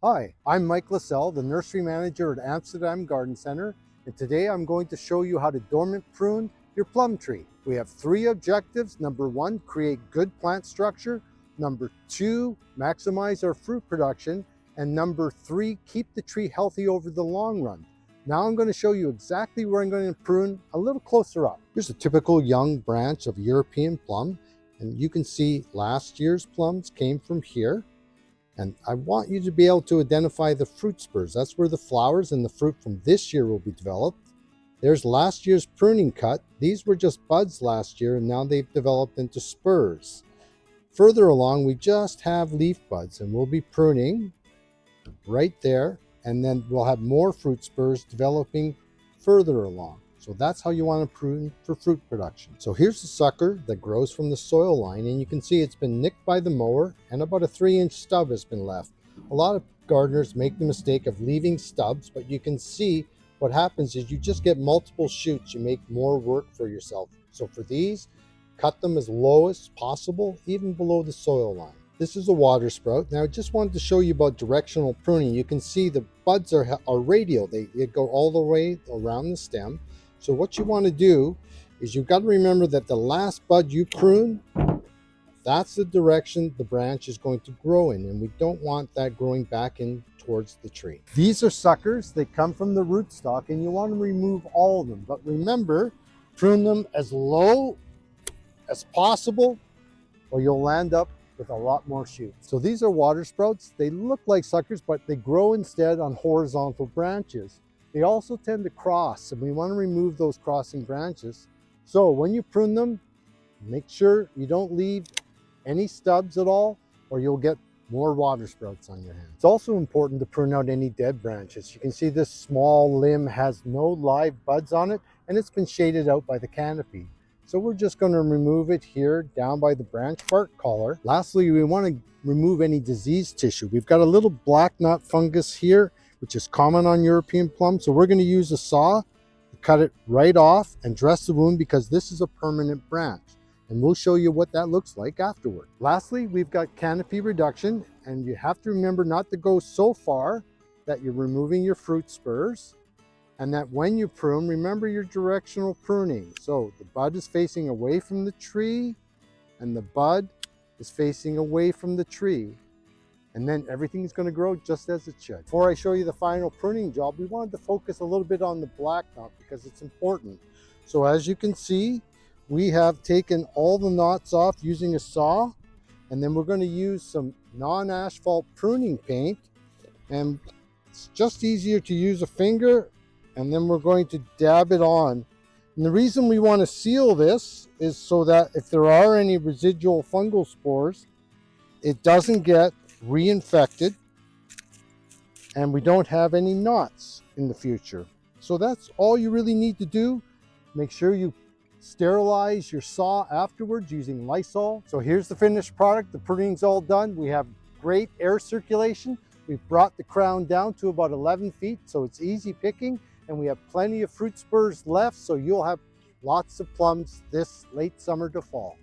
Hi, I'm Mike Lassell, the nursery manager at Amsterdam Garden Center, and today I'm going to show you how to dormant prune your plum tree. We have three objectives. Number one, create good plant structure. Number two, maximize our fruit production. And number three, keep the tree healthy over the long run. Now I'm going to show you exactly where I'm going to prune a little closer up. Here's a typical young branch of European plum, and you can see last year's plums came from here. And I want you to be able to identify the fruit spurs. That's where the flowers and the fruit from this year will be developed. There's last year's pruning cut. These were just buds last year, and now they've developed into spurs. Further along, we just have leaf buds, and we'll be pruning right there, and then we'll have more fruit spurs developing further along. So that's how you want to prune for fruit production. So here's the sucker that grows from the soil line, and you can see it's been nicked by the mower and about a 3-inch stub has been left. A lot of gardeners make the mistake of leaving stubs, but you can see what happens is you just get multiple shoots. You make more work for yourself. So for these, cut them as low as possible, even below the soil line. This is a water sprout. Now I just wanted to show you about directional pruning. You can see the buds are radial. They go all the way around the stem. So what you want to do is you've got to remember that the last bud you prune, that's the direction the branch is going to grow in, and we don't want that growing back in towards the tree. These are suckers. They come from the rootstock, and you want to remove all of them. But remember, prune them as low as possible, or you'll land up with a lot more shoots. So these are water sprouts. They look like suckers, but they grow instead on horizontal branches. They also tend to cross, and we want to remove those crossing branches. So when you prune them, make sure you don't leave any stubs at all, or you'll get more water sprouts on your hands. It's also important to prune out any dead branches. You can see this small limb has no live buds on it, and it's been shaded out by the canopy. So we're just going to remove it here down by the branch bark collar. Lastly, we want to remove any diseased tissue. We've got a little black knot fungus here, which is common on European plum. So we're going to use a saw to cut it right off and dress the wound, because this is a permanent branch. And we'll show you what that looks like afterward. Lastly, we've got canopy reduction, and you have to remember not to go so far that you're removing your fruit spurs, and that when you prune, remember your directional pruning. So the bud is facing away from the tree, and the bud is facing away from the tree. And then everything is going to grow just as it should. Before I show you the final pruning job, we wanted to focus a little bit on the black knot because it's important. So as you can see, we have taken all the knots off using a saw, and then we're going to use some non-asphalt pruning paint, and it's just easier to use a finger, and then we're going to dab it on. And the reason we want to seal this is so that if there are any residual fungal spores, it doesn't get reinfected, and we don't have any knots in the future. So that's all you really need to do. Make sure you sterilize your saw afterwards using Lysol. So here's the finished product. The pruning's all done. We have great air circulation. We've brought the crown down to about 11 feet, so it's easy picking, and we have plenty of fruit spurs left, so you'll have lots of plums this late summer to fall.